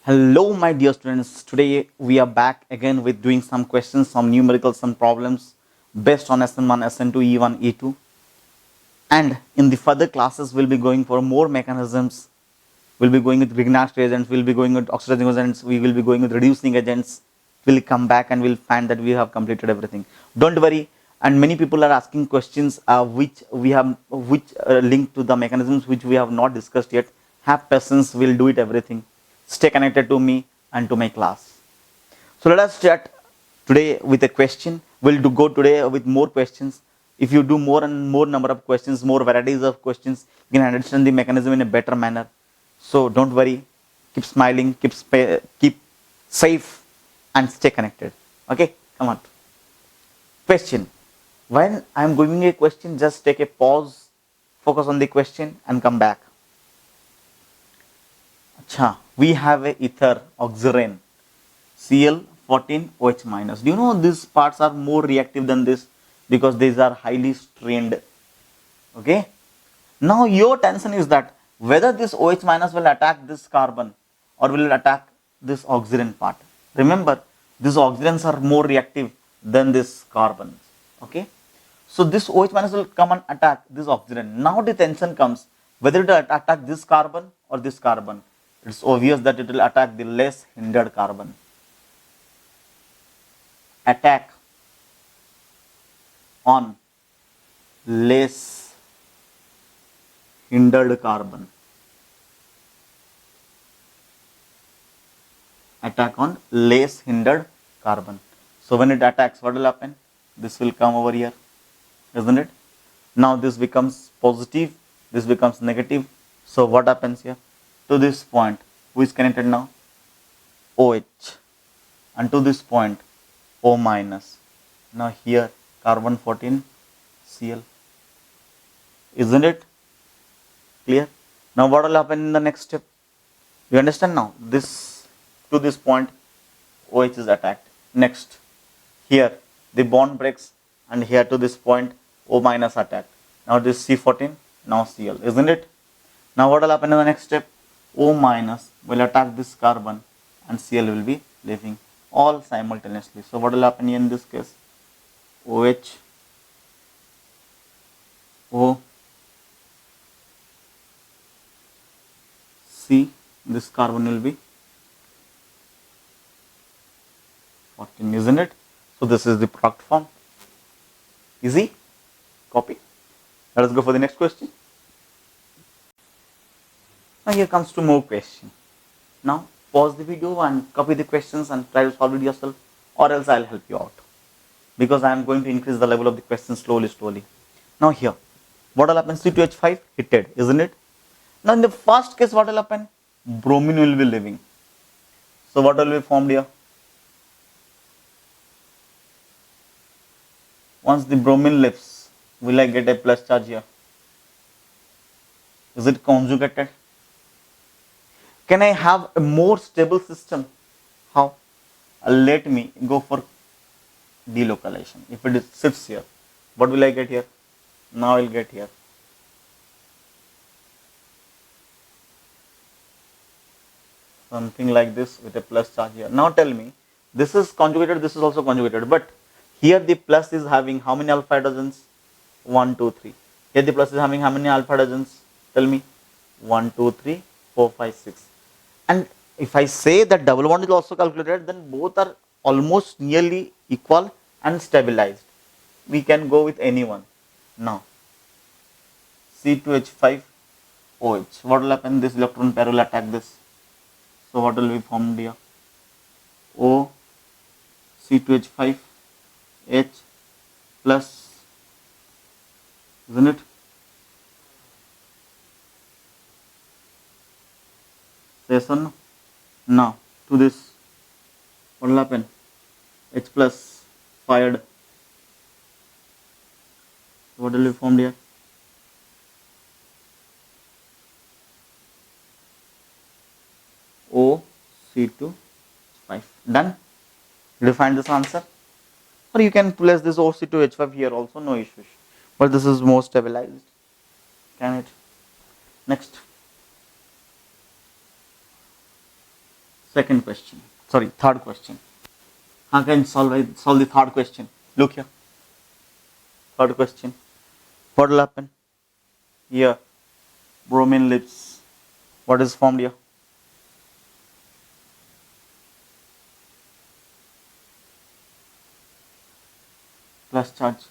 Hello, my dear students. Today we are back again with doing some questions, some numericals, some problems based on SN1, SN2, E1, E2. And in the further classes, we'll be going for more mechanisms. We'll be going with Grignard reagents, we'll be going with oxidizing agents, we will be going with reducing agents. We'll come back and we'll find that we have completed everything. Don't worry. And many people are asking questions which we have, which link to the mechanisms which we have not discussed yet. Have patience, we'll do it everything. Stay connected to me and to my class. So let us start today with a question. We'll go today with more questions. If you do more and more number of questions, more varieties of questions, you can understand the mechanism in a better manner. So don't worry. Keep smiling. Keep safe, and stay connected. Okay, come on. Question. When I am giving a question, just take a pause, focus on the question, and come back. Acha, we have a ether oxygen Cl14OH minus. Do you know these parts are more reactive than this because these are highly strained. Okay. Now your tension is that whether this OH minus will attack this carbon or will it attack this oxygen part. Remember, these oxygens are more reactive than this carbons. Okay. So this OH minus will come and attack this oxygen. Now the tension comes whether it will attack this carbon or this carbon. It's obvious that it will attack the less hindered carbon. Attack on less hindered carbon. Attack on less hindered carbon. So when it attacks, what will happen? This will come over here, isn't it? Now this becomes positive, this becomes negative. So what happens here? To this point, who is connected now? OH. And to this point, O minus. Now here, carbon 14 Cl. Isn't it clear? Now what will happen in the next step? You understand now? This to this point, OH is attacked. Next, here the bond breaks, and here to this point, O minus attacked. Now this C14, now Cl, isn't it? Now what will happen in the next step? O minus will attack this carbon and Cl will be leaving all simultaneously. So what will happen in this case? OH, O, C, this carbon will be 14, isn't it? So this is the product form. Easy? Copy. Let us go for the next question. Now here comes to more question. Now pause the video and copy the questions and try to solve it yourself, or else I'll help you out, because I am going to increase the level of the question slowly. Now here, what will happen? C2H5 heated, isn't it? Now in the first case, what will happen? Bromine will be leaving. So what will be formed here? Once the bromine leaves, will I get a plus charge here? Is it conjugated? Can I have a more stable system? How? Let me go for delocalization. If it sits here, what will I get here? Now I will get here. Something like this with a plus charge here. Now tell me, this is conjugated, this is also conjugated, but here the plus is having how many alpha hydrogens? 1, 2, 3. Here the plus is having how many alpha hydrogens? Tell me. 1, 2, 3, 4, 5, 6. And if I say that double bond is also calculated, then both are almost nearly equal and stabilized. We can go with any one. Now, C2H5OH. What will happen? This electron pair will attack this. So what will be formed here? O C2H5H plus, isn't it? Yes or no? Now to this, what will happen? H plus fired. What will be formed here? O C2H5. Done? Did you find this answer? Or you can place this O C2H5 here also, no issues. But this is more stabilized. Can it? Next. Second question. Sorry, third question. How can solve the third question? Look here. Third question. What will happen? Here, bromine leaves. What is formed here? Plus charge.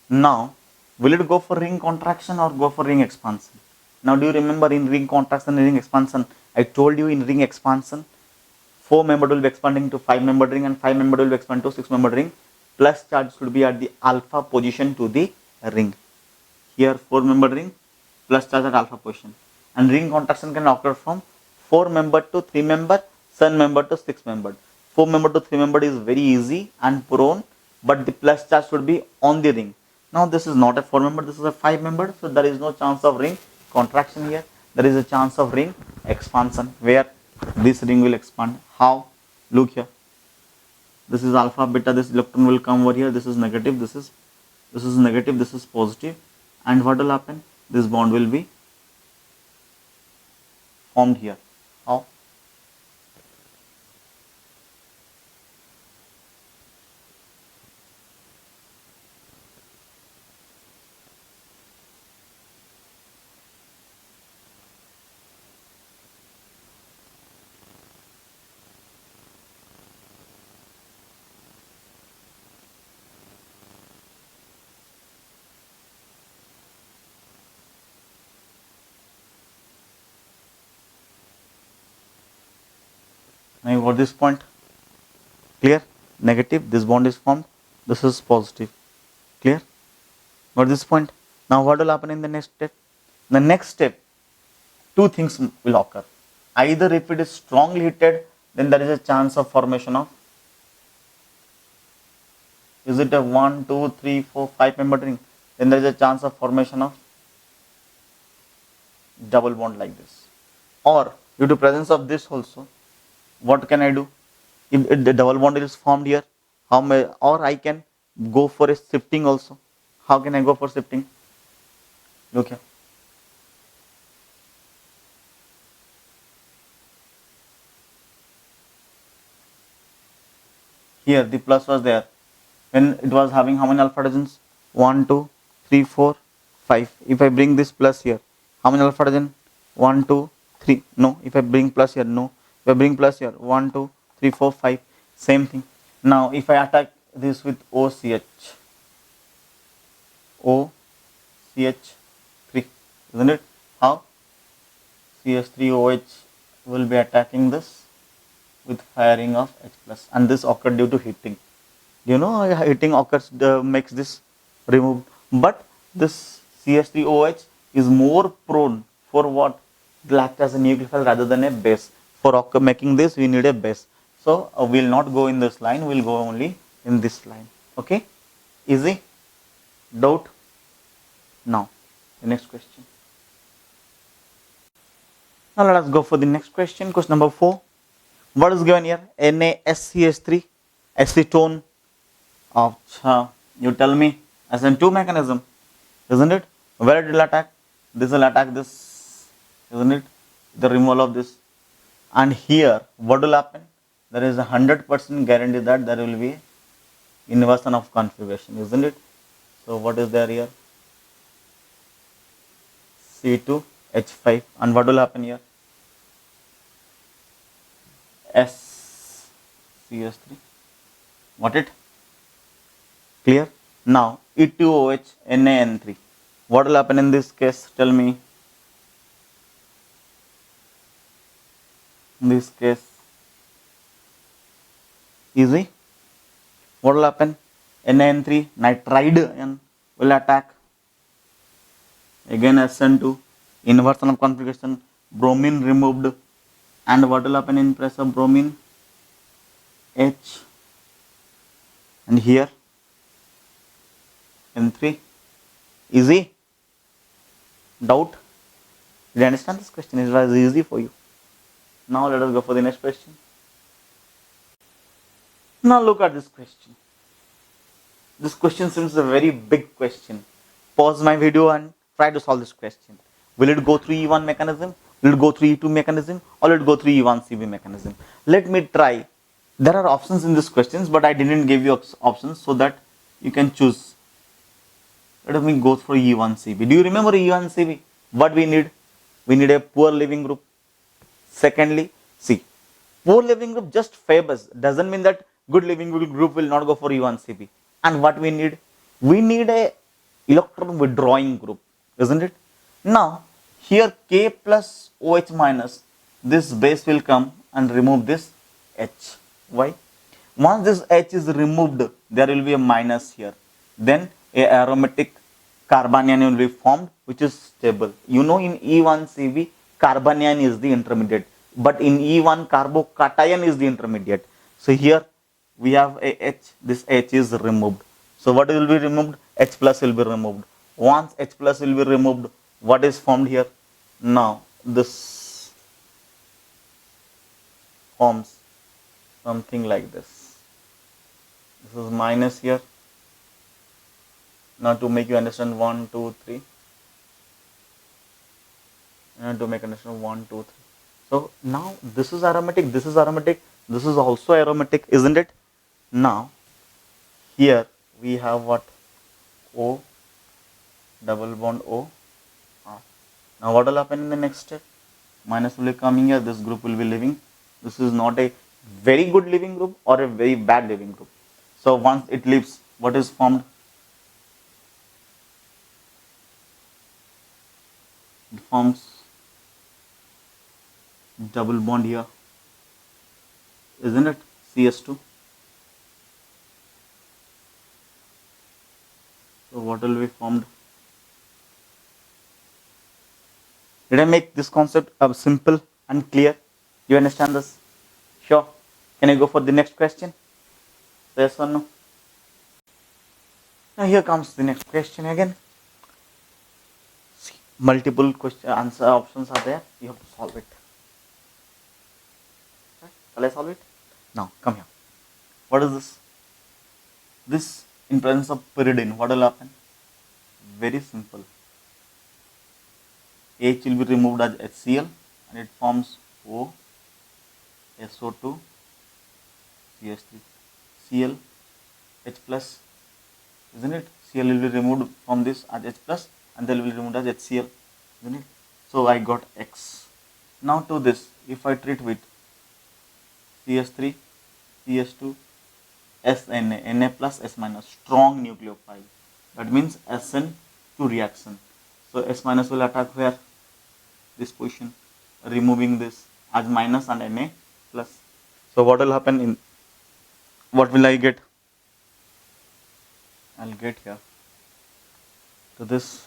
Now, will it go for ring contraction or go for ring expansion? Now, do you remember in ring contraction and ring expansion, I told you in ring expansion, 4 membered will be expanding to 5 membered ring and 5 membered will be expanding to 6 membered ring. Plus charge should be at the alpha position to the ring. Here 4 membered ring, plus charge at alpha position. And ring contraction can occur from 4 membered to 3 membered, 7 membered to 6 membered. 4 membered to 3 membered is very easy and prone, but the plus charge should be on the ring. Now this is not a 4 membered, this is a 5 membered, so there is no chance of ring contraction here. There is a chance of ring expansion where this ring will expand. How? Look here. This is alpha, beta, this electron will come over here, this is negative, this is negative, this is positive, and what will happen? This bond will be formed here. How? Now you got this point? Clear? Negative, this bond is formed, this is positive. Clear? Got this point? Now what will happen in the next step? The next step, two things will occur. Either if it is strongly heated, then there is a chance of formation of, is it a 1, 2, 3, 4, 5 membered ring? Then there is a chance of formation of double bond like this. Or due to presence of this also, what can I do? If the double bond is formed here, or I can go for a shifting also. How can I go for shifting? Look here. Here the plus was there. When it was having how many alpha hydrogens? 1, 2, 3, 4, 5. If I bring this plus here, how many alpha hydrogen? 1, 2, 3. No. If I bring plus here, no. If I bring plus here, 1, 2, 3, 4, 5. Same thing. Now if I attack this with OCH, OCH3, isn't it? How? CH3OH will be attacking this with firing of H plus, and this occurred due to heating. You know, heating occurs makes this removed, but this CH3OH is more prone for what? It will act as a nucleophile rather than a base. For making this, we need a base. So we will not go in this line, we will go only in this line. Okay, easy? Doubt? Now the next question. Now let us go for the next question. Question number 4. What is given here? NaSCH3 acetone. Achha, you tell me. SN2 mechanism, isn't it? Where it will attack? This will attack this, isn't it? The removal of this. And here, what will happen? There is a 100% guarantee that there will be inversion of configuration, isn't it? So what is there here? C2H5, and what will happen here? SCH3. Got it? Clear? Now E2OH NaN3. What will happen in this case? Tell me. In this case, easy. What will happen? NaN3 nitride will attack. Again SN2, inversion of configuration, bromine removed, and what will happen in presence of bromine? H, and here N3. Easy? Doubt? Did you understand this question? It was easy for you. Now let us go for the next question. Now look at this question. This question seems a very big question. Pause my video and try to solve this question. Will it go through E1 mechanism Will it go through E2 mechanism or will it go through E1CB mechanism? Let me try. There are options in these questions, but I didn't give you options so that you can choose. Let me go for E1CB. Do you remember E1CB? What we need? We need a poor living group. Secondly, see, poor living group just favors. Doesn't mean that good living group will not go for E1CB. And what we need? We need a electron withdrawing group, isn't it? Now, here K plus OH minus, this base will come and remove this H. Why? Once this H is removed, there will be a minus here. Then a aromatic carbanion will be formed, which is stable. You know, in E1CB, carbanion is the intermediate, but in E1, carbocation is the intermediate. So here we have a H. This H is removed. So what will be removed? H plus will be removed. Once H plus will be removed, what is formed here? Now this forms something like this. This is minus here. Now to make you understand, 1, 2, 3. And to make understand 1, 2, 3. So now this is aromatic, this is aromatic, this is also aromatic, isn't it? Now here we have what? O, double bond O, R. Now what will happen in the next step? Minus will be coming here, this group will be leaving. This is not a very good living group or a very bad living group. So once it leaves, what is formed? It forms double bond here, isn't it? CS2. So what will be formed? Did I make this concept simple and clear? You understand this? Sure. Can I go for the next question? Yes or no? Now here comes the next question again. See, multiple question answer options are there. You have to solve it. Right? Shall I solve it? Now come here. What is this? This in presence of pyridine, what will happen? Very simple. H will be removed as HCl and it forms O, SO2, CH3, Cl, H plus, isn't it? Cl will be removed from this as H plus and they will be removed as HCl, isn't it? So I got X. Now to this, if I treat with CH3, CH2, SNA, Na plus S minus, strong nucleophile. That means SN2 reaction. So S minus will attack where? This position, removing this as minus and Na plus. So what will happen in, what will I get? I'll get here. So this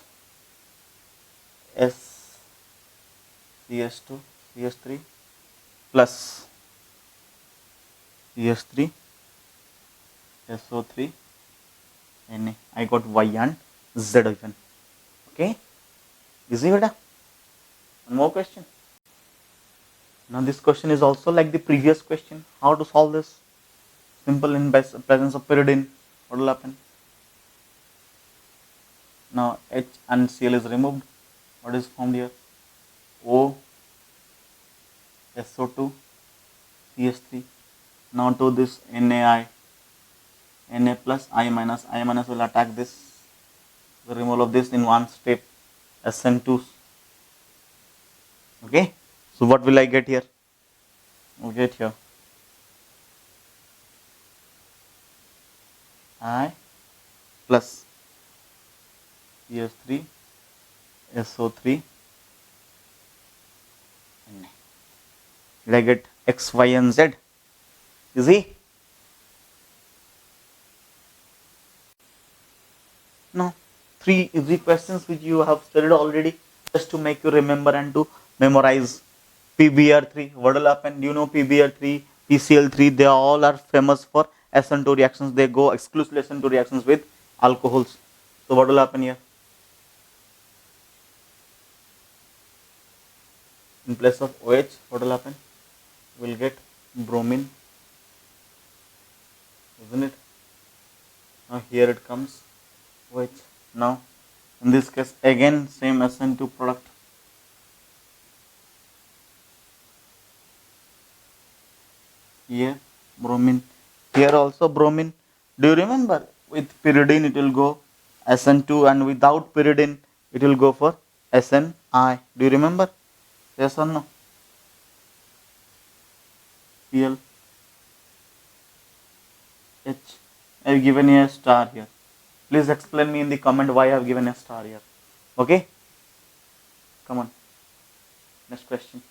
S CS2 CS3 plus CS3 SO3 Na. I got Y and Z even. Okay, easy beta. One more question. Now this question is also like the previous question. How to solve this? Simple, in presence of pyridine, what will happen? Now H and Cl is removed. What is formed here? O, SO2, CH3. Now to this NaI, Na plus I minus will attack this. The removal of this in one step, SN2. Okay. So what will I get here? We'll get here I plus CH3 SO3 Na. Did I get X, Y and Z? Easy? No. 3 easy questions which you have studied already, just to make you remember and to memorize. PBr3, what will happen? Do you know PBr3, PCl3? They all are famous for SN2 reactions. They go exclusively SN2 reactions with alcohols. So what will happen here? In place of OH, what will happen? We'll get bromine, isn't it? Now here it comes OH. Now in this case again same SN2 product. here bromine, here also bromine. Do you remember with pyridine it will go SN2 and without pyridine it will go for SNI. Do you remember? Yes or no? Pl H. I have given a star here. Please explain me in the comment why I have given a star here. Okay? Come on. Next question.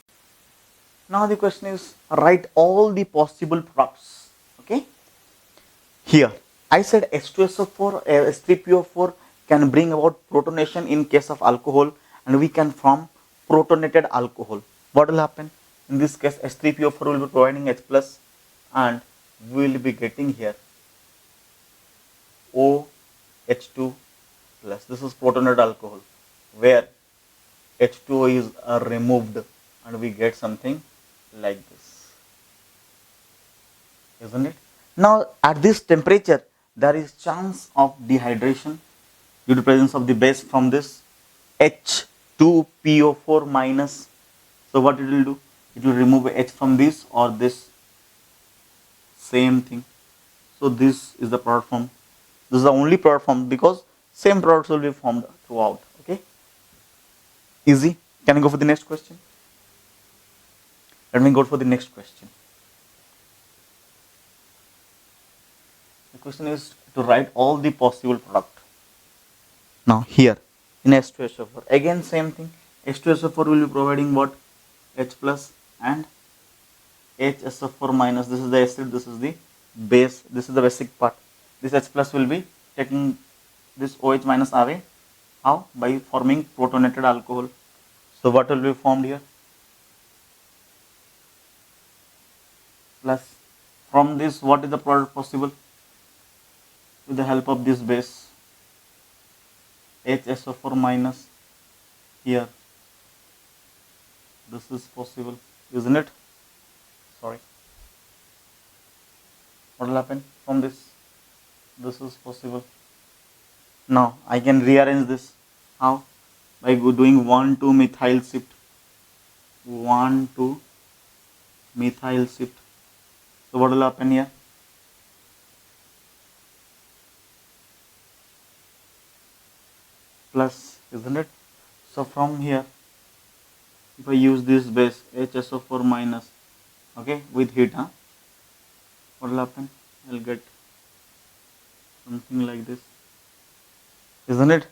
Now the question is write all the possible products. Okay? Here I said H2SO4, H3PO4 can bring about protonation in case of alcohol and we can form protonated alcohol. What will happen? In this case H3PO4 will be providing H plus and we will be getting here OH2 plus. This is protonated alcohol where H2O is removed and we get something like this, isn't it? Now at this temperature there is chance of dehydration due to presence of the base from this H2PO4 minus. So what it will do? It will remove H from this or this same thing. So this is the product form. This is the only product form because same products will be formed throughout. Okay. Easy. Can I go for the next question? Let me go for the next question. The question is to write all the possible product. Now here in H2SO4 again same thing. H2SO4 will be providing what? H plus and HSO4 minus. This is the acid, this is the base, this is the basic part. This H plus will be taking this OH minus away. How? By forming protonated alcohol. So what will be formed here? Plus from this what is the product possible? With the help of this base HSO4 minus here. This is possible, isn't it? Sorry. What will happen from this? This is possible. Now I can rearrange this. How? By doing 1,2 methyl shift. 1,2 methyl shift. So what will happen here? Plus, isn't it? So from here, if I use this base HSO4 minus, okay, with heat, what will happen? I'll get something like this, isn't it?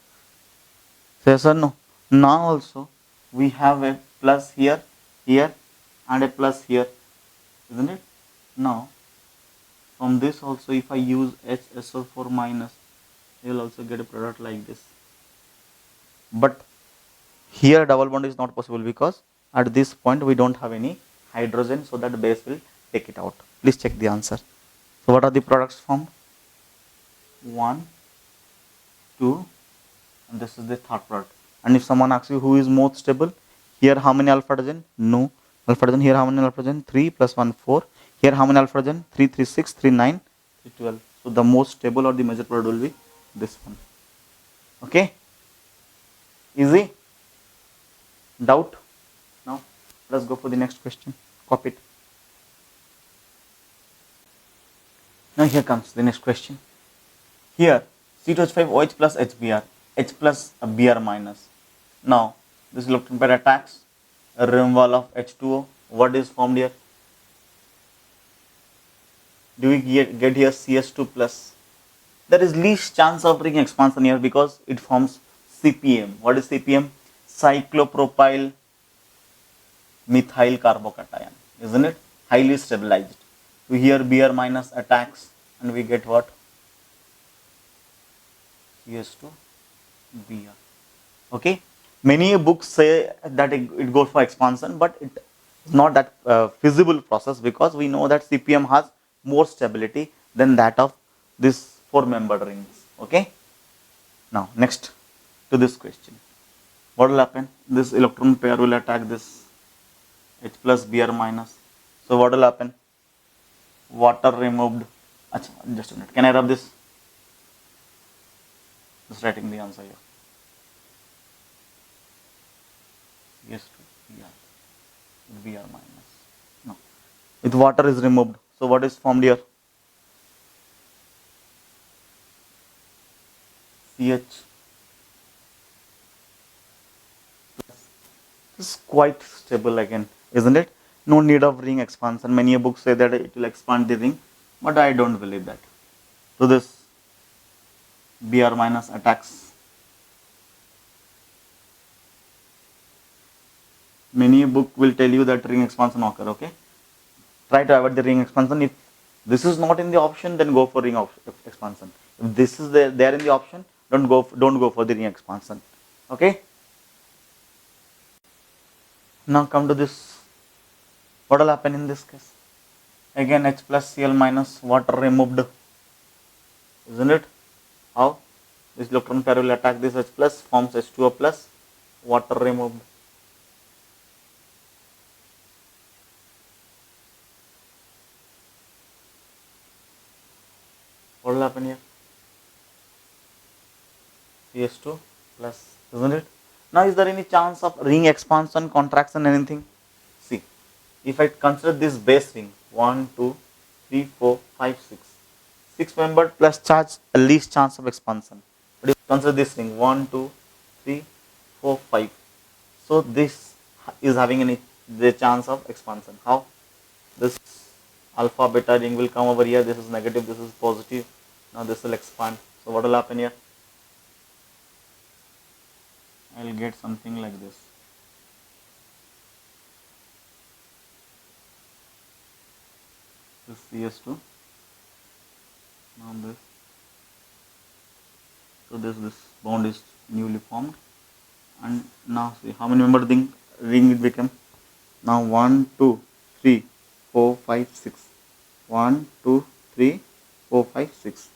Yes or no? Now also we have a plus here, here, and a plus here, isn't it? Now from this also, if I use HSO4 minus, you will also get a product like this. But here double bond is not possible because at this point we don't have any hydrogen, so that base will take it out. Please check the answer. So what are the products formed? 1, 2, and this is the third product. And if someone asks you who is most stable, here how many alpha hydrogen? No. Alpha hydrogen, here how many alpha hydrogen? 3 plus 1, 4. Here how many alpha hydrogen? 3, 3, 6, 3, 9, 3, 12. So the most stable or the major product will be this one. Okay? Easy? Doubt? Now let's go for the next question. Copy it. Now here comes the next question. Here C2H5OH plus HBr, H plus Br minus. Now this electron pair attacks a removal of H2O. What is formed here? Do we get here CS2 plus? There is least chance of ring expansion here because it forms CPM. What is CPM? Cyclopropyl methyl carbocation, isn't it? Highly stabilized. So here Br minus attacks and we get what? CS2 Br. Okay. Many books say that it goes for expansion, but it is not that feasible process because we know that CPM has more stability than that of this 4-membered rings. Okay. Now next to this question, what will happen? This electron pair will attack this H plus Br minus. So what will happen? Water removed. Achha, just a minute. Can I rub this? Just writing the answer here. Yes, Br minus. No. With water is removed. So what is formed here? CH. This is quite stable again, isn't it? No need of ring expansion. Many books say that it will expand the ring, but I don't believe that. So this Br minus attacks. Many book will tell you that ring expansion occur. Okay, try to avoid the ring expansion. If this is not in the option, then go for ring expansion. If this is there in the option, don't go for the ring expansion. Okay. Now come to this. What will happen in this case? Again H plus Cl minus water removed, isn't it? How? This electron pair will attack this H plus, forms H2O plus, water removed. What will happen here? CH2 plus, isn't it? Now is there any chance of ring expansion, contraction, anything? See, if I consider this base ring, 1, 2, 3, 4, 5, 6. 6 membered plus charge, least chance of expansion. But if you consider this ring, 1, 2, 3, 4, 5. So this is having the chance of expansion. How? This alpha beta ring will come over here. This is negative, this is positive. Now this will expand. So what will happen here? I will get something like this. This CS2. Now this. So this bond is newly formed. And now see how many member ring it became. Now 1, 2, 3, 4, 5, 6. 1, 2, 3, 4, 5, 6.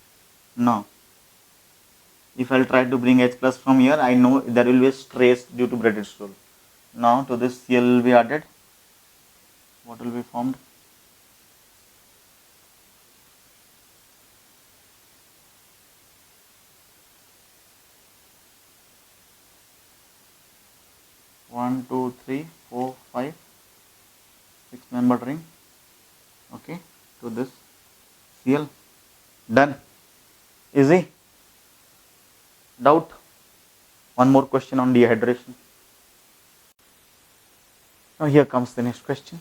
Now if I will try to bring H plus from here, I know there will be a trace due to braided stool. Now to this Cl will be added. What will be formed? One, two, three, four, five, 6 membered ring. Okay, to this Cl. Done. Easy. Doubt? One more question on dehydration. Now here comes the next question.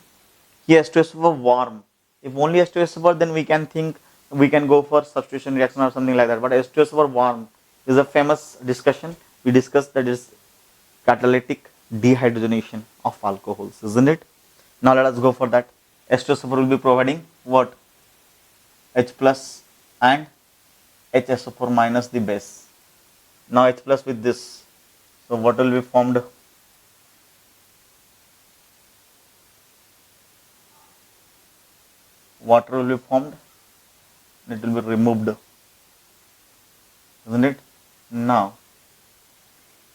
Here H2SO4 warm. If only H2SO4, then we can think we can go for substitution reaction or something like that. But H2SO4 warm is a famous discussion. We discussed that is catalytic dehydrogenation of alcohols, isn't it? Now let us go for that. H2SO4 will be providing what? H plus and HSO4 minus the base. Now H plus with this. So what will be formed? Water will be formed. It will be removed, isn't it? Now,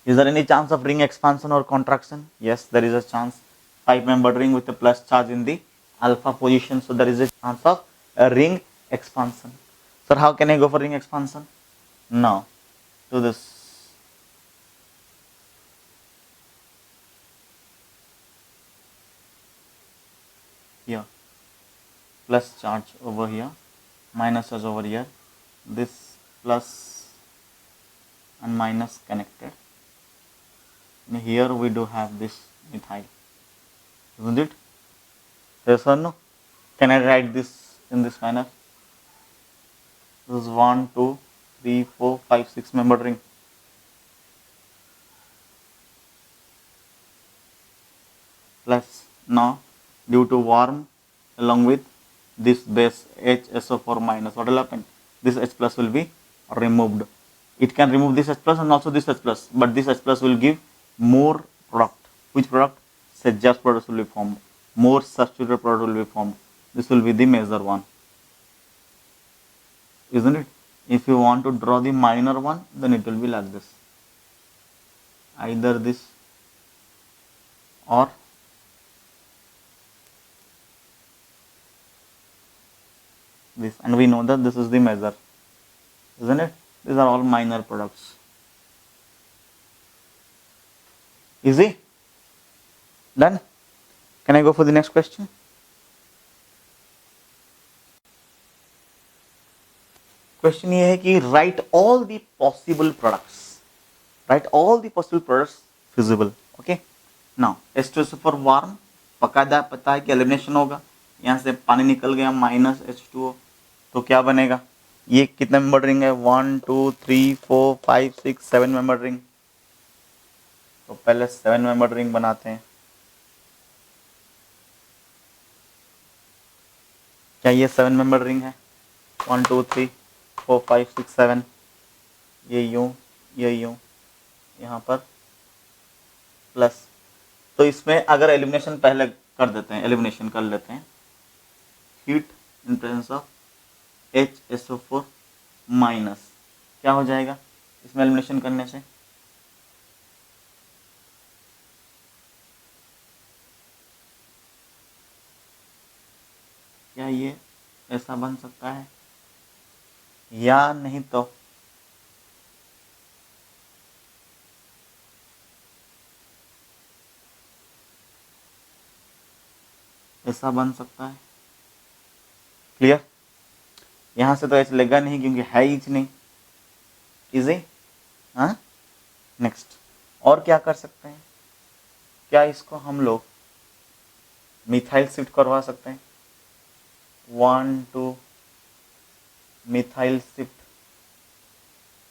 is there any chance of ring expansion or contraction? Yes, there is a chance. 5-membered ring with a plus charge in the alpha position. So there is a chance of a ring expansion. So how can I go for ring expansion? Now, to this. Here, plus charge over here, minus charge over here. This plus and minus connected. And here we do have this methyl, isn't it? Yes or no? Can I write this in this manner? This is 1, 2, 3, 4, 5, 6 membered ring. Plus now due to warm along with this base HSO4 minus, what will happen? This H plus will be removed. It can remove this H plus and also this H plus, but this H plus will give more product. Which product? Just product will be formed. More substituted product will be formed. This will be the major one, isn't it? If you want to draw the minor one, then it will be like this. Either this or this, and we know that this is the major, isn't it? These are all minor products. Easy? Done? Can I go for the next question? Question ये है कि right all the possible products, right all the possible products feasible. Okay, now H2SO4 warm, पता है कि elimination होगा, यहाँ से पानी निकल गया माइनस H2O, तो क्या बनेगा, ये कितने मेंबर रिंग है, 1 2 3 4 5 6 7 मेंबर रिंग। तो पहले 7 मेंबर रिंग बनाते हैं। क्या ये 7 मेंबर रिंग है, 1 2 3 4 5 6 7, ये यूं, ये यूं, यहाँ पर प्लस। तो इसमें अगर एलिमिनेशन पहले कर देते हैं, एलिमिनेशन कर लेते हैं, heat in presence of HSO4 minus, क्या हो जाएगा इसमें एलिमिनेशन करने से, क्या ये ऐसा बन सकता है या नहीं, तो ऐसा बन सकता है। क्लियर, यहां से तो H लेगा नहीं क्योंकि है ही नहीं, इजी। हाँ, नेक्स्ट और क्या कर सकते हैं, क्या इसको हम लोग मिथाइल शिफ्ट करवा सकते हैं, 1 2 मिथाइल शिफ्ट,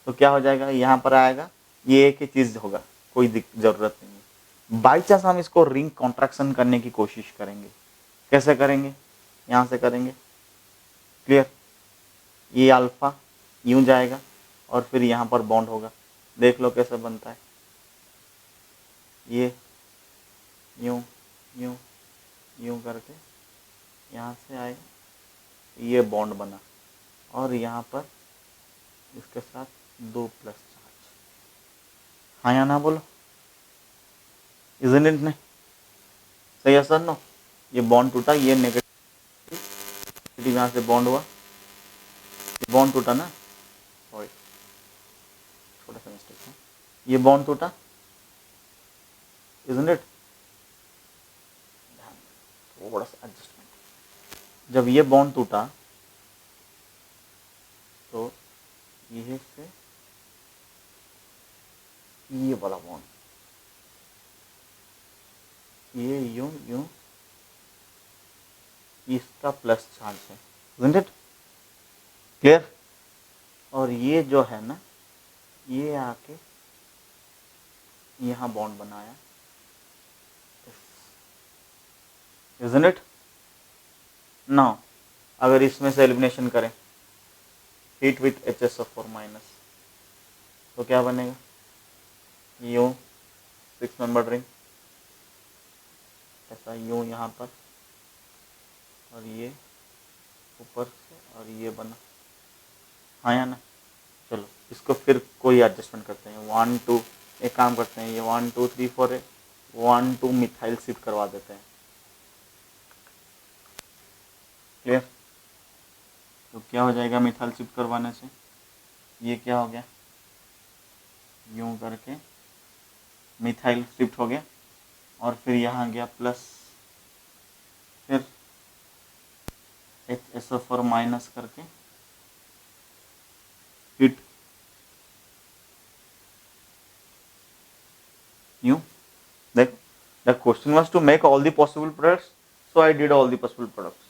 तो क्या हो जाएगा, यहाँ पर आएगा, ये एक ही चीज होगा, कोई जरूरत नहीं है। बाई चांस हम इसको रिंग कॉन्ट्रैक्शन करने की कोशिश करेंगे, कैसे करेंगे, यहाँ से करेंगे। क्लियर, ये अल्फा यूं जाएगा और फिर यहाँ पर बॉन्ड होगा, देख लो कैसे बनता है, ये यूं यूं यूं करके यहाँ से आएगा, ये बॉन्ड बना और यहाँ पर इसके साथ 2 प्लस चार्ज। हाँ या ना बोलो, इजंट इट, नहीं सही है सर, नो, ये बॉन्ड टूटा, ये नेगेटिव यहाँ से बॉन्ड हुआ, ये बॉन्ड टूटा ना, सॉरी छोटा सा मिस्टेक है, ये बॉन्ड टूटा, इजंट इट, थोड़ा सा एडजस्टमेंट, जब ये बॉन्ड टूटा तो ये से ये वाला बॉन्ड, ये यूं यूं, इसका प्लस चार्ज है, isn't it? क्लियर, और ये जो है ना, ये आके यहाँ बॉन्ड बनाया, isn't it? नाउ अगर इसमें से एलिमिनेशन करें हीट विथ HSO4 माइनस, तो क्या बनेगा, यूं 6 मेंबर रिंग, ऐसा यूं यहाँ पर, और ये ऊपर से, और ये बना, हाँ या ना। चलो इसको फिर कोई एडजस्टमेंट करते हैं, 1 2, एक काम करते हैं, ये 1 2 3 4 है, 1 2 मिथाइल शिफ्ट करवा देते हैं। क्लियर, तो क्या हो जाएगा मिथाइल शिफ्ट करवाने से, ये क्या हो गया, यूं करके मिथाइल शिफ्ट हो गया और फिर यहाँ गया प्लस, फिर HSO4 माइनस करके हीट यूं, देखो the question was to make all the possible products, so I did all the possible products,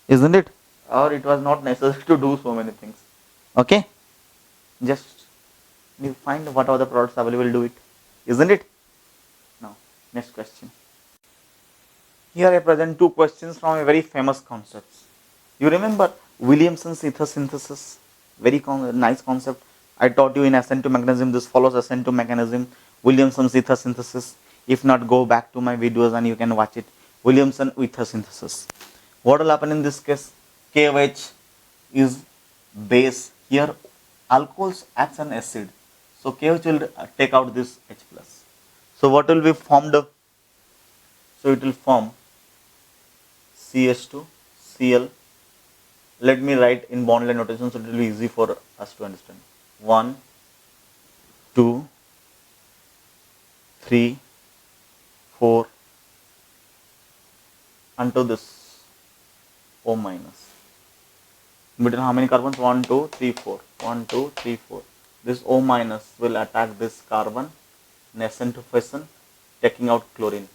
isn't it? Or it was not necessary to do so many things. Okay, just you find what are the products available, do it, isn't it? Now next question, here I present two questions from a very famous concept. You remember Williamson's ether synthesis, very nice concept, I taught you in SN2 mechanism, this follows SN2 mechanism, Williamson's ether synthesis. If not, go back to my videos and you can watch it, Williamson ether synthesis. What will happen in this case, KOH is base, here alcohols acts an acid, so KOH will take out this H plus, so what will be formed, so it will form CH2 Cl. Let me write in bond line notation so it will be easy for us to understand, 1 2 3 4 unto this O minus. In between how many carbons? 1, 2, 3, 4. 1, 2, 3, 4. This O minus will attack this carbon in SN2 fashion, taking out chlorine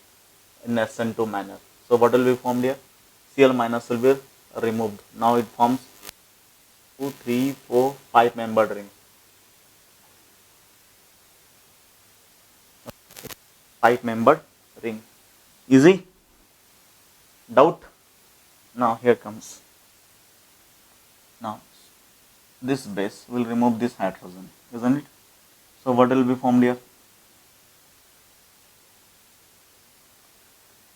in SN2 manner. So what will be formed here? Cl minus will be removed. Now it forms 2, 3, 4, 5 membered ring. 5 membered ring. Easy? Doubt? Now here comes. Now this base will remove this hydrogen, isn't it? So what will be formed here?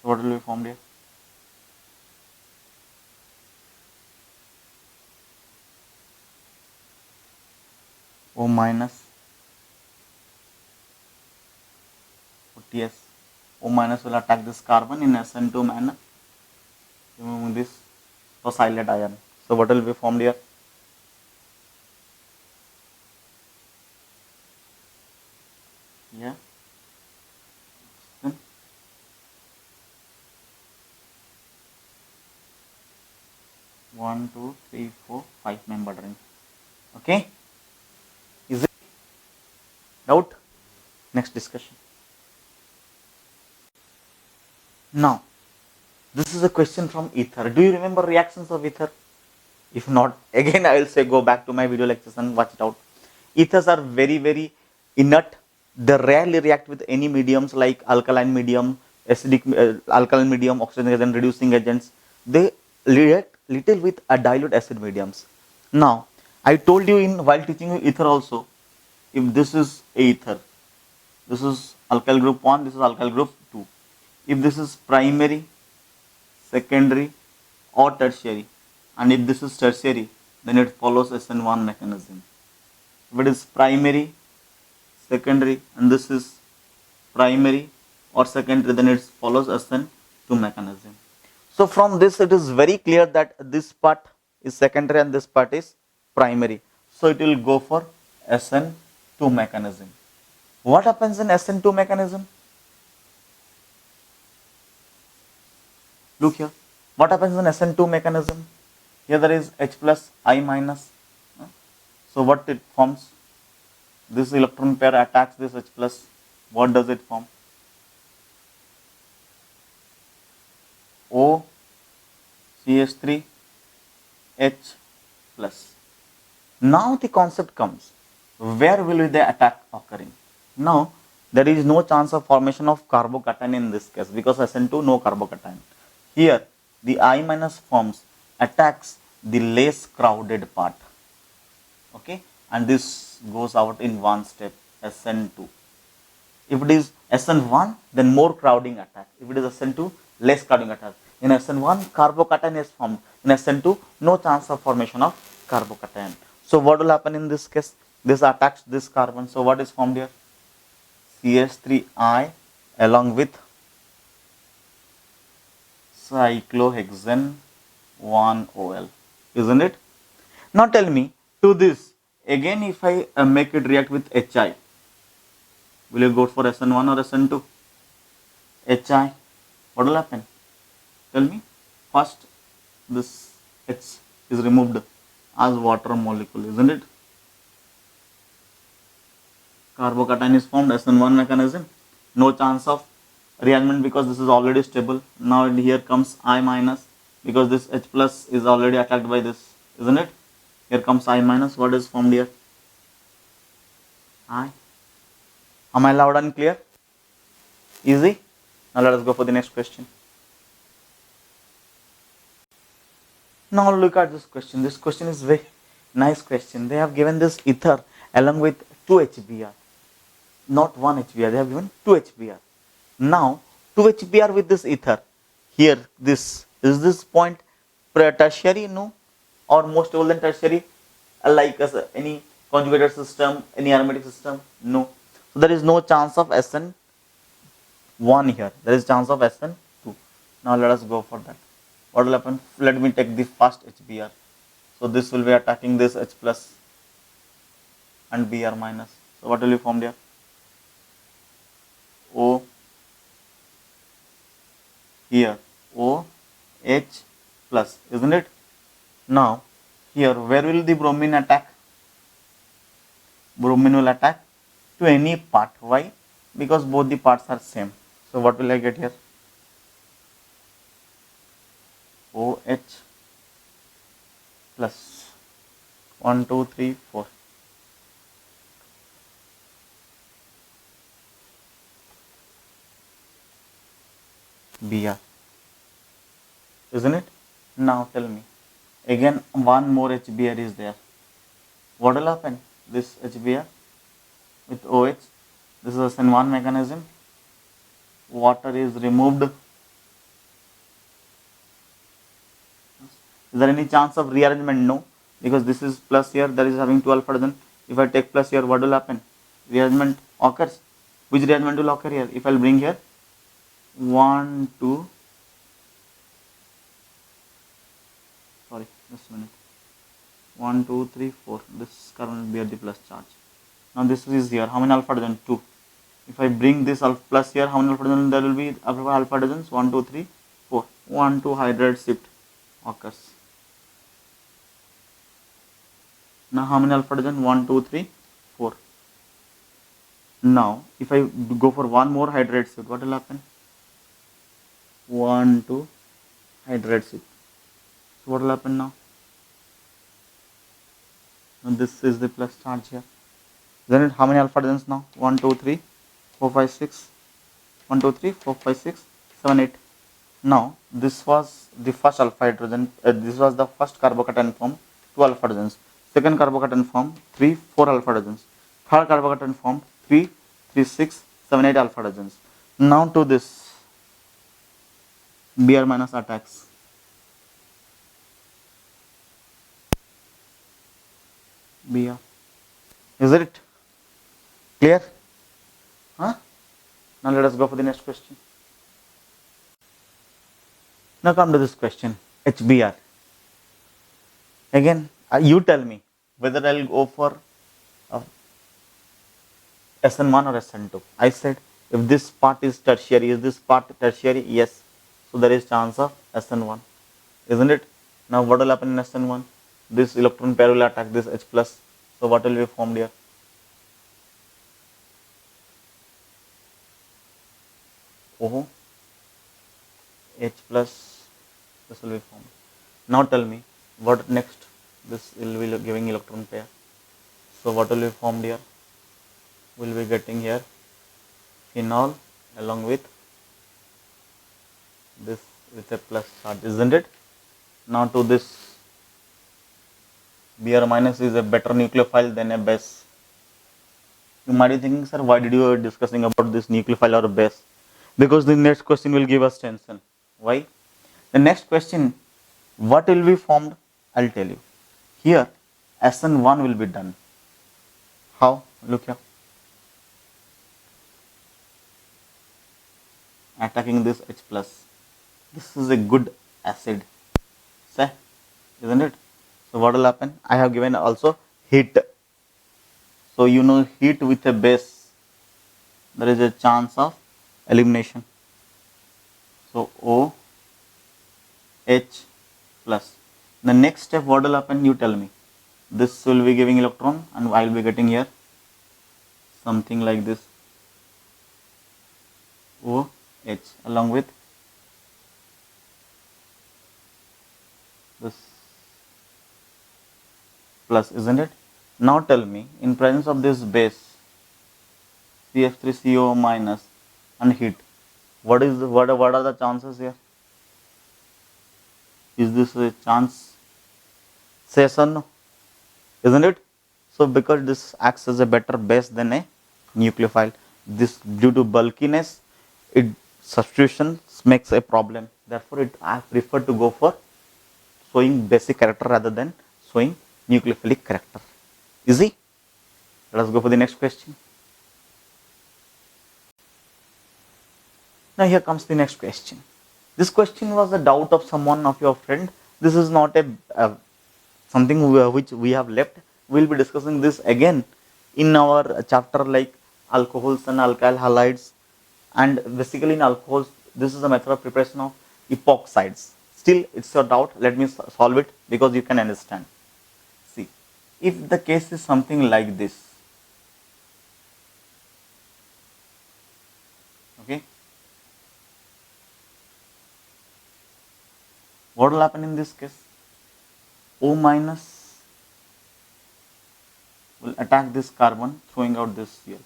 What will be formed here? O minus OTS. O minus will attack this carbon in SN2 manner, removing this tosylate ion. So what will be formed here? Yeah. Then 1, 2, 3, 4, 5 membered ring. Okay. Is it doubt? Next discussion. Now, this is a question from ether. Do you remember reactions of ether? If not, again I will say go back to my video lectures and watch it out. Ethers are very, very inert. They rarely react with any mediums like alkaline medium, acidic alkaline medium, oxygen agent, reducing agents. They react little with a dilute acid mediums. Now, I told you in while teaching you ether also, if this is ether, this is alkyl group 1, this is alkyl group 2. If this is primary, secondary or tertiary, and if this is tertiary, then it follows SN1 mechanism. If it is primary, secondary, and this is primary or secondary, then it follows SN2 mechanism. So from this it is very clear that this part is secondary and this part is primary. So it will go for SN2 mechanism. What happens in SN2 mechanism? Look here. What happens in SN2 mechanism? Here there is H plus I minus. So what it forms? This electron pair attacks this H plus. What does it form? O CH3 H plus. Now the concept comes. Where will the attack occurring? Now there is no chance of formation of carbocation in this case because SN2 no carbocation. Here the I minus forms attacks the less crowded part. Okay, and this goes out in one step, SN2. If it is SN1, then more crowding attack. If it is SN2, less crowding attack. In SN1, carbocation is formed. In SN2, no chance of formation of carbocation. So what will happen in this case? This attacks this carbon. So what is formed here? CH3I along with cyclohexane 1OL. Isn't it? Now tell me, to this, again if I make it react with HI, will you go for SN1 or SN2? HI, what will happen? Tell me. First, this H is removed as water molecule, isn't it? Carbocation is formed, SN1 mechanism. No chance of rearrangement because this is already stable. Now here comes I minus because this H plus is already attacked by this, isn't it? Here comes I minus. What is formed here? I. Am I loud and clear? Easy? Now let us go for the next question. Now look at this question. This question is very nice question. They have given this ether along with 2 HBr. Not 1 HBr. They have given 2 HBr. Now 2 HBr with this ether. Here this is this point tertiary? No. Or more stable than tertiary? Like any conjugated system, any aromatic system? No. So there is no chance of SN1 here. There is chance of SN2. Now let us go for that. What will happen? Let me take the first HBr. So this will be attacking this H plus and Br minus. So what will be formed here? O here O H plus, isn't it? Now Here, where will the bromine attack? Bromine will attack to any part. Why? Because both the parts are same. So what will I get here? OH plus 1, 2, 3, 4. Br, isn't it? Now tell me. Again, one more HBr is there. What will happen? This HBr with OH, this is a SN1 mechanism. Water is removed. Is there any chance of rearrangement? No, because this is plus here, there is having 2 alpha hydrogen. If I take plus here, what will happen? Rearrangement occurs. Which rearrangement will occur here? If I will bring here 1, 2, sorry, just a minute. 1, 2, 3, 4. This carbon will bear the plus charge. Now this is here. How many alpha hydrogen? 2. If I bring this alpha plus here, how many alpha hydrogen? There will be alpha hydrogens. 1, 2, 3, 4. 1, 2 hydride shift occurs. Now how many alpha hydrogen? 1, 2, 3, 4. Now if I go for one more hydride shift, what will happen? 1, 2 hydride shift. So what will happen now? And this is the plus charge here. Then how many alpha hydrogens now? 1, 2, 3, 4, 5, 6. 1, 2, 3, 4, 5, 6, 7, 8. Now this was the first alpha hydrogen. This was the first carbocation form, 2 alpha hydrogens. Second carbocation form, 3, 4 alpha hydrogens. Third carbocation form, 3, 3, 6, 7, 8 alpha hydrogens. Now to this Br minus attacks. Br. Is it clear? Huh? Now let us go for the next question. Now come to this question, HBr. Again, you tell me whether I'll go for SN1 or SN2. I said if this part is tertiary, is this part tertiary? Yes. So there is chance of SN1, isn't it? Now what will happen in SN1? This electron pair will attack this H plus. So what will be formed here? OH, H plus, this will be formed. Now tell me what next? This will be giving electron pair. So what will be formed here? We will be getting here phenol along with this with a plus charge, isn't it? Now to this Br minus is a better nucleophile than a base. You might be thinking, sir, why did you discussing about this nucleophile or base? Because the next question will give us tension. Why? The next question, what will be formed? I'll tell you. Here, SN1 will be done. How? Look here. Attacking this H plus. This is a good acid. Say, isn't it? So what will happen? I have given also heat. So you know heat with a base, there is a chance of elimination. So O H plus. The next step, what will happen? You tell me. This will be giving electron and I will be getting here something like this OH along with this plus, isn't it? Now tell me, in presence of this base CF3CO minus and heat, what are the chances here? Is this a chance? Say yes or no, isn't it? So because this acts as a better base than a nucleophile, this due to bulkiness, it substitution makes a problem. Therefore, I prefer to go for showing basic character rather than showing nucleophilic character. Easy? Let us go for the next question. Now here comes the next question. This question was a doubt of someone of your friend. This is not a something which we have left. We will be discussing this again in our chapter like alcohols and alkyl halides, and basically in alcohols this is a method of preparation of epoxides. Still it's your doubt, let me solve it because you can understand. if the case is something like this, okay, what will happen in this case? O minus will attack this carbon, throwing out this Cl.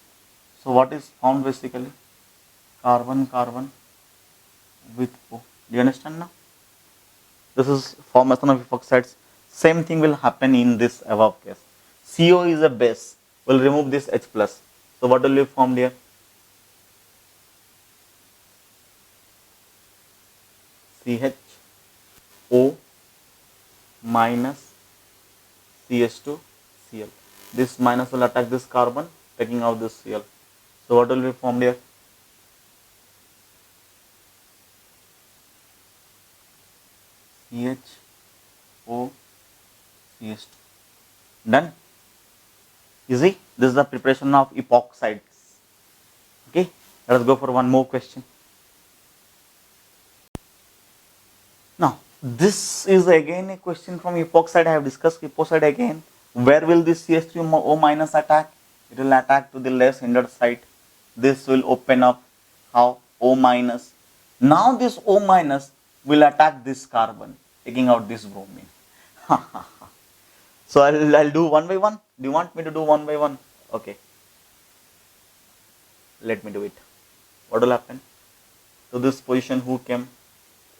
So what is found basically? Carbon, carbon with O. Do you understand now? This is formation of epoxides. Same thing will happen in this above case. CO is a base. We'll remove this H plus. So what will be formed here? CHO minus CH2 Cl. This minus will attack this carbon, taking out this Cl. So what will be formed here? CHO CH2. Done. Easy. This is the preparation of epoxides. Okay. Let us go for one more question. Now, this is again a question from epoxide. I have discussed epoxide again. Where will this CH3O minus attack? It will attack to the less hindered site. This will open up. How? O minus. Now this O minus will attack this carbon, taking out this bromine. So I'll do one by one. Do you want me to do one by one? Okay. Let me do it. What will happen? To this position who came?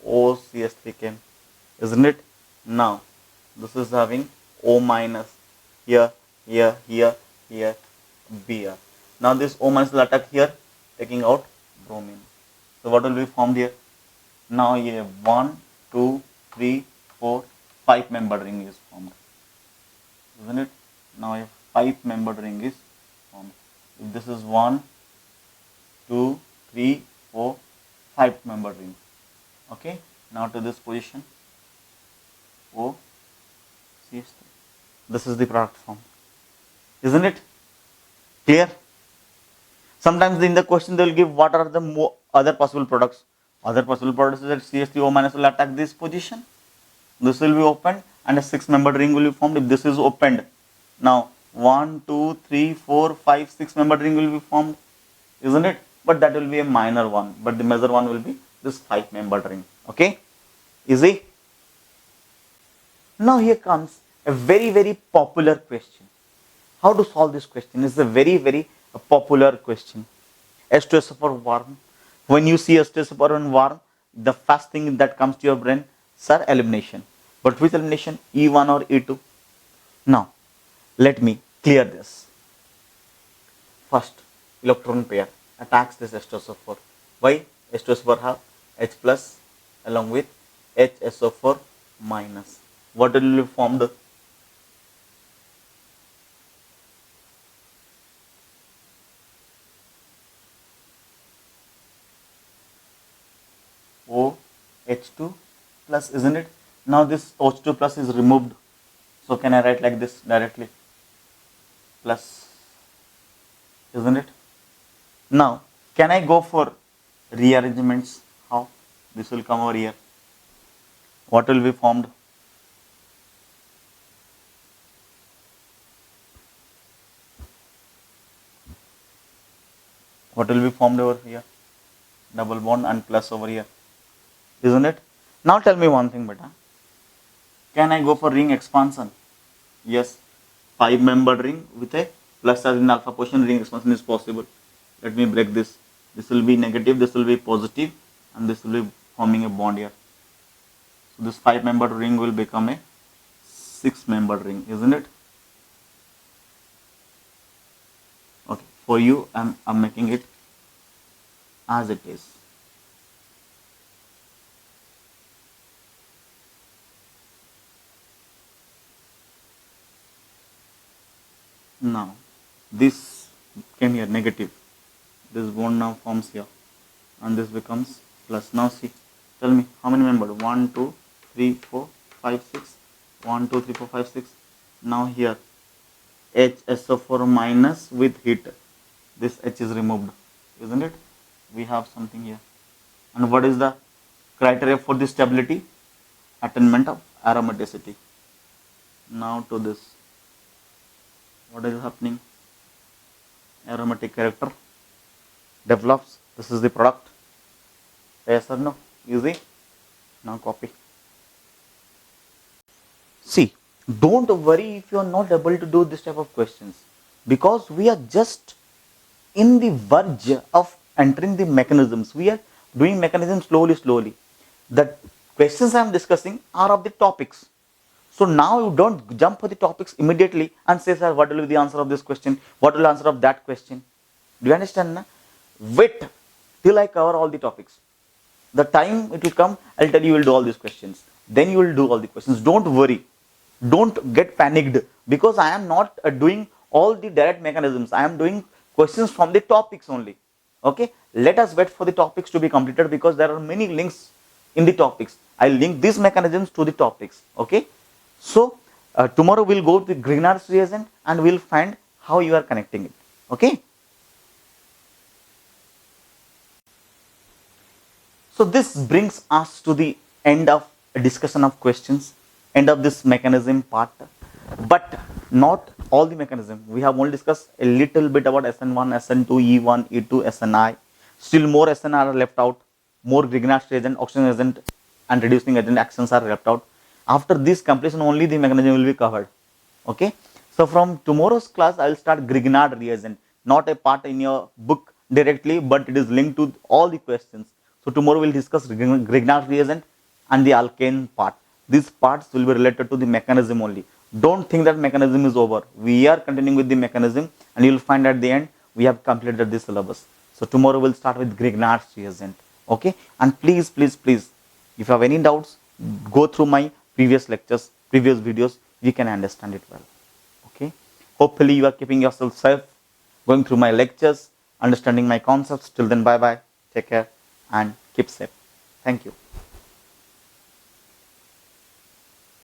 OCH3 came. Isn't it? Now this is having O minus here, here, here, here, Br. Now this O minus will attack here, taking out bromine. So what will be formed here? Now here 1, 2, 3, 4, 5 membered ring is formed. Isn't it? Now a 5 membered ring is formed. If this is 1, 2, 3, 4, 5 membered ring. Okay. Now to this position O CH3. This is the product form. Isn't it? Clear? Sometimes in the question they will give what are the other possible products. Other possible products is that CH3O minus will attack this position. This will be opened and a 6 membered ring will be formed if this is opened. Now 1, 2, 3, 4, 5, 6 membered ring will be formed. Isn't it? But that will be a minor one. But the major one will be this 5 membered ring. Okay? Easy? Now here comes a very, very popular question. How to solve this question? It's a very, very popular question. H2SO4 warm. When you see H2SO4 warm, the first thing that comes to your brain, sir, elimination. But which elimination? E1 or E2? Now, let me clear this. First, electron pair attacks this H2SO4. Why? H2SO4 have H plus along with HSO4 minus. What will be formed? OH2 plus, isn't it? Now this OH2 plus is removed. So can I write like this directly? Plus, isn't it? Now, can I go for rearrangements? How? This will come over here. What will be formed? What will be formed over here? Double bond and plus over here. Isn't it? Now tell me one thing, beta. Can I go for ring expansion? Yes. 5 membered ring with a plus charge in alpha position, ring expansion is possible. Let me break this. This will be negative, this will be positive, and this will be forming a bond here. So this 5 membered ring will become a 6 membered ring, isn't it? Okay, for you I'm making it as it is. Now this came here negative, this bond now forms here and this becomes plus. Now see, tell me how many membered? 1, 2, 3, 4, 5, 6. 1, 2, 3, 4, 5, 6. Now here HSO4 minus with heat, this H is removed, isn't it? We have something here. And what is the criteria for this stability? Attainment of aromaticity. Now to this What is happening? Aromatic character develops. This is the product. Yes or no? Easy. Now copy. See, don't worry if you are not able to do this type of questions, because we are just in the verge of entering the mechanisms. We are doing mechanisms slowly. The questions I am discussing are of the topics. So now you don't jump for the topics immediately and say, sir, what will be the answer of this question? What will be the answer of that question? Do you understand? Na? Wait till I cover all the topics. The time it will come, I'll tell you, will do all these questions. Then you will do all the questions. Don't worry. Don't get panicked, because I am not doing all the direct mechanisms. I am doing questions from the topics only. Okay. Let us wait for the topics to be completed, because there are many links in the topics. I link these mechanisms to the topics. Okay. So tomorrow we'll go to the Grignard's reagent and we'll find how you are connecting it. Okay. So this brings us to the end of a discussion of questions, end of this mechanism part, but not all the mechanism. We have only discussed a little bit about SN1, SN2, E1, E2, SNI. Still more SNI are left out, more Grignard's reagent, oxidation agent and reducing agent actions are left out. After this completion, only the mechanism will be covered. Okay. So from tomorrow's class, I will start Grignard reagent, not a part in your book directly, but it is linked to all the questions. So tomorrow we'll discuss Grignard reagent and the alkane part. These parts will be related to the mechanism only. Don't think that mechanism is over. We are continuing with the mechanism, and you will find at the end we have completed this syllabus. So tomorrow we'll start with Grignard's reagent. Okay. And please, if you have any doubts, go through my previous lectures, previous videos. You can understand it well. Okay. Hopefully you are keeping yourself safe, going through my lectures, understanding my concepts. Till then, bye bye. Take care and keep safe. Thank you.